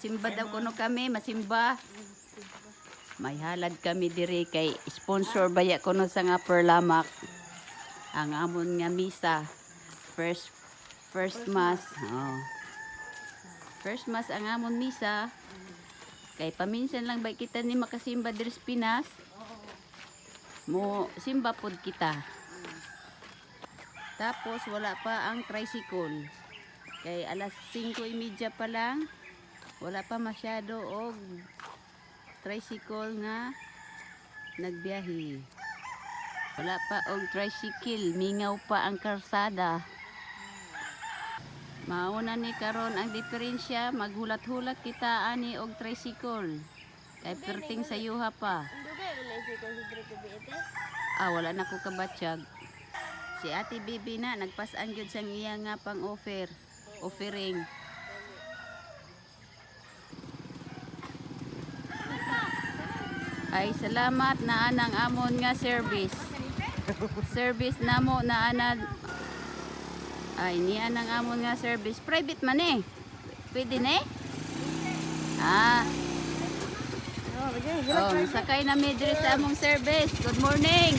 Simba daw kuno kami, masimba. May halad kami diri kay sponsor baya kuno sa nga perlamak. Ang amon nga misa. First mass. Oh. First mass ang amon misa. Kay paminsan lang ba kita ni makasimba diri sa Pinas? Mo simba pod kita. Tapos wala pa ang tricycle. Kay alas 5:30 pa lang. Wala pa masyado og tricycle nga nagbiyahe. Wala pa og tricycle, mingaw pa ang karsada. Mauna ni karon ang diferensya, maghulat-hulat kita ani og tricycle. Kay perting sa yuha pa. Wala na ko kabatsyag. Si Ate Bibi na nagpas-an gyud sang iya nga offering. Ay salamat na anang amon nga service. Service namo na anad. Ay ni anang amon nga service. Private man eh. Pwede na eh. Sakay na mi diri sa among service. Good morning.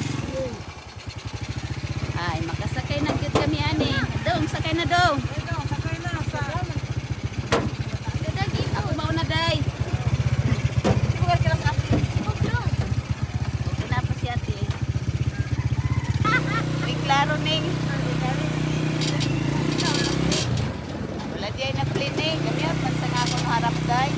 Ay makasakay na gyud kami ani. Dong sakay na dong. Ako mauna day. Klaro ning wala di ay na-plane kami at mansang akong harap day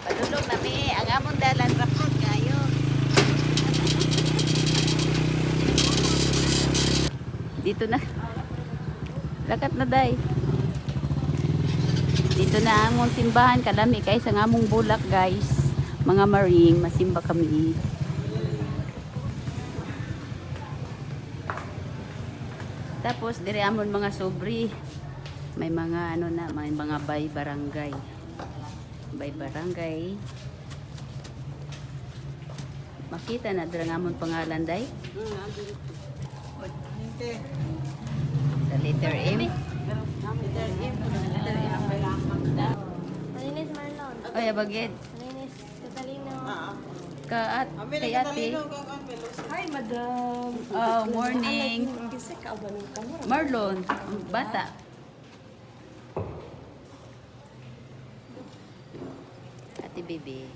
padulong na mi ang among dalan rapod kayo. Dito na. Lakat na day. Dito na ang among simbahan. Kalami kay sa among bulak guys. Mga maring. Masimba kami. Tapos dire amon mga sobri. May mga ano na. May mga bay barangay. Bay barangay. Makita na dire amon pangalan day. Sa letter M. Malinis Marlon. Ay, bagid. Malinis Catalino. Kay ate. Hi, madam. Oh, morning. Kasi ka ba ng kamera? Marlon, ang bata. Ate Bibi.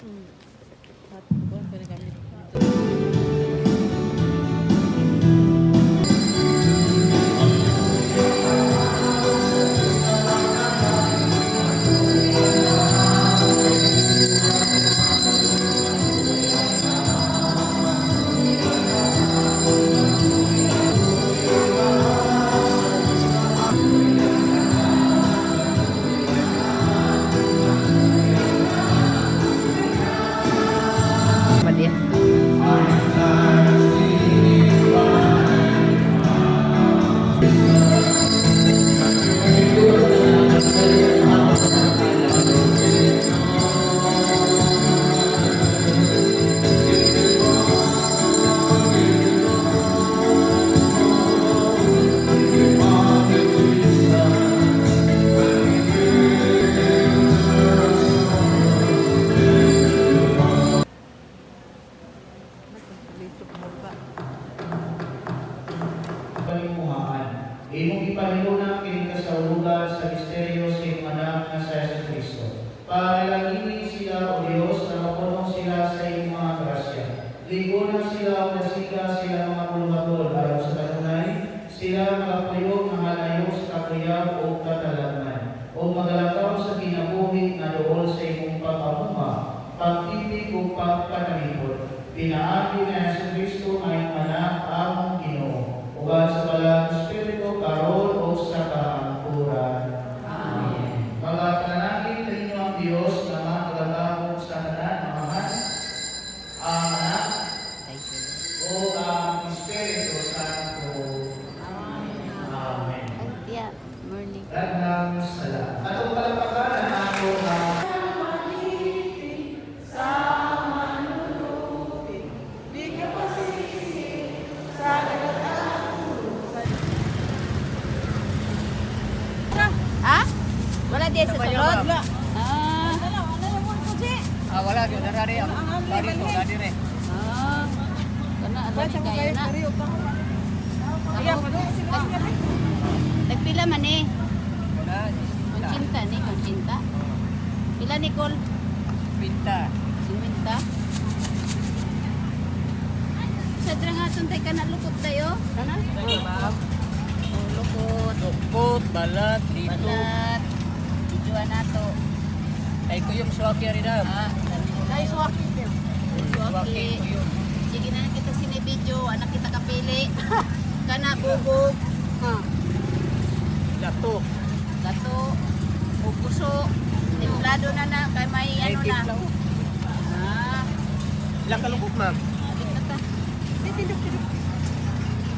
Imong ipanihuna kini kasaulogan sa misteryo sa imong anak nga sa Jesucristo. Panalanginin sila o Dios na mapuno sila sa imong mga grasya. Ligunan sila o nasika sila mga pulumatol aron sa kanunay, sila makapuyog nga halayo sa kakuyab o katalagman, o magalakaw sa kinabuhi na dool sa imong pagpamuma, pag-ibig o pagpanalipod. Pinaagi na Jesucristo ay anak among Ginoo. Uban sa balang Espiritu, karon o sa kahangturan. Amen. Mga panalangin ninyo ang Diyos na magagabong sa tanan, mga ang anak o ang Espiritu Santo. Amen. Yeah, morning. Daghang salamat. Atong palakpakan ang ako wala gyud dari ang bari to dadi re. Ah. Kana ano ni kayo na. Nagpila man eh. Wala. Konsinta ni, konsinta. Pila ni Col? Pinta. Siminta. Sa drang aton tay kana lukot tayo. Kana? Ma'am. Oh, lukot. Lukot, balat, dito. Balat. Videoan nato. Ay ko yung swaki rin na. Ah, Ay, swaki. Swaki ko yung. sige na kita sini video, anak kita kapili. Kana bubog. Ha. Dato. Gato. O puso. Templado na kay may Ay ano na. tip lang. Ah, Ilang kalungkot ma'am? palit na ta.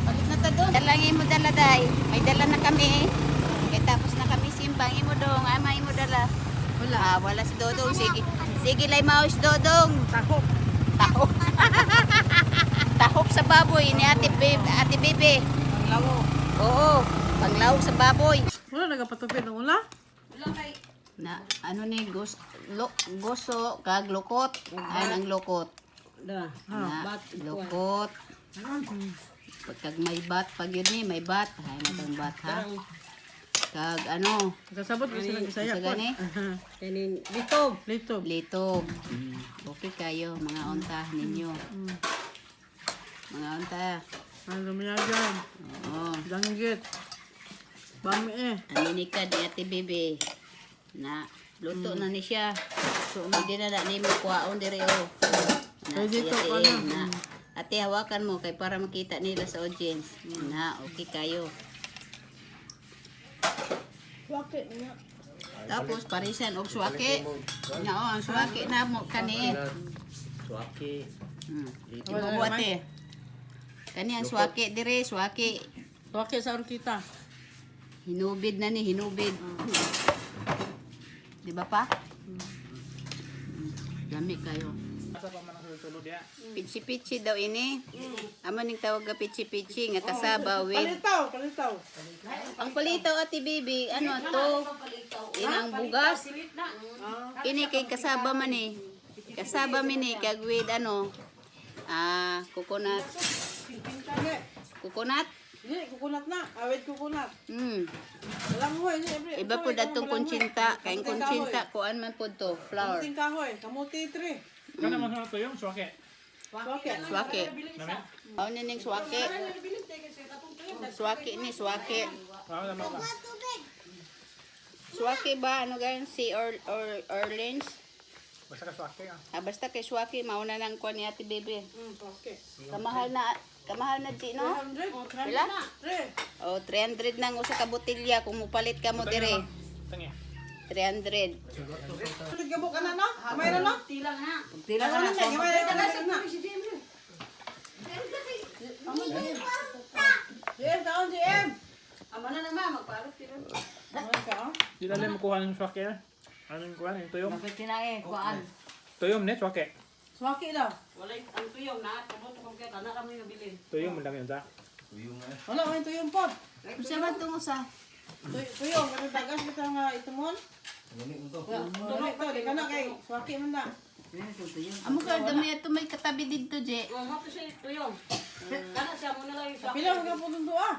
Palit na ta doon. Dalangin mo dala day. May dala na kami. Kaya tapos na kami simbang. Imo dong. Ay, may mo dala. Wala. Ah, wala si Dodong. Sige. Sige, lay maus Dodong. Tahok. Tahok. Tahok sa baboy ni Ate Bebe. Ang lawo. Oo. Panglawog sa baboy. Wala nagapatupid ng ula? Na ano ni goso kag lukot. Ay ang lukot. Na lukot. Pagkag may bat pag yun ni may bat. Ay natang bat ha. Kag ano Kasabot ko sila Bisaya. sa gani? Kanin, dito. Lito. Litog. Okay kayo mga unta ninyo. Mga unta. Ang lumiyagan. Oo. Danggit. Bami eh. Aminika ni Ate Bebe. Na luto na ni siya. So hindi na ni mo kuhaon diri o. Na Pwede siya to, tiin, ano? na. Ate hawakan mo kay para makita nila sa audience. Na okay kayo. Swaki niya. Tapos parisan og suwake. Na oh, ang suwake na mo kani. Swaki. Ito mo ate. Kani ang suwake dire, suwake. Swaki sa orkita. Hinubid na ni, hinubid. Di ba pa? Dami kayo. Pichi-pichi daw ini. Amo ning tawag ga pichi-pichi nga kasaba with Palitaw, palitaw. ang palitaw Ate Bibi, ano to? Inang bugas. Ini kay kasaba man eh. Kasaba man eh kag with ano? Coconut. Coconut? Hindi, kukunat na. Awit kukunat. Walang hoy. Iba po datong konsinta. Kay konsinta kuan man po to, flour. Kamuting kahoy. Kamuti tre. Kana man sa tuyong swake. Swaki. Swake. Aw ni ning swake. Swake ni swake. Wala naman ka. Swake ba ano gan si orange? Basta ka swake ah. Basta kay swake mauna nang kuan ni Ate Bebe. Swaki. Kamahal na di no? 300. Pila? Tre. Oh, 300 nang usa ka botelya kung mupalit ka mo dire. Tangi. 300. Gabok ka na no? Gamay na no? Tila na. Gamay na na. GM, taon GM. Amo na naman magparot sila. Gamay ka oh. Di dali mo kuha ng swake ah. Ano yung kuha? Yung tuyong? Bakit kinae kuan? Tuyong net swake. Swaki daw. Wala ang tuyong na tumot ko kay kana ra mo nabilin. Tuyong mo lang yun ta. Wala man tuyong pod. Usa man tungo sa Tuyong, ano dagas kita nga itumon? Tuloy to, di ka na kay swaki man na. amo ka dami ato may katabi didto je. Pila ka po doon doa.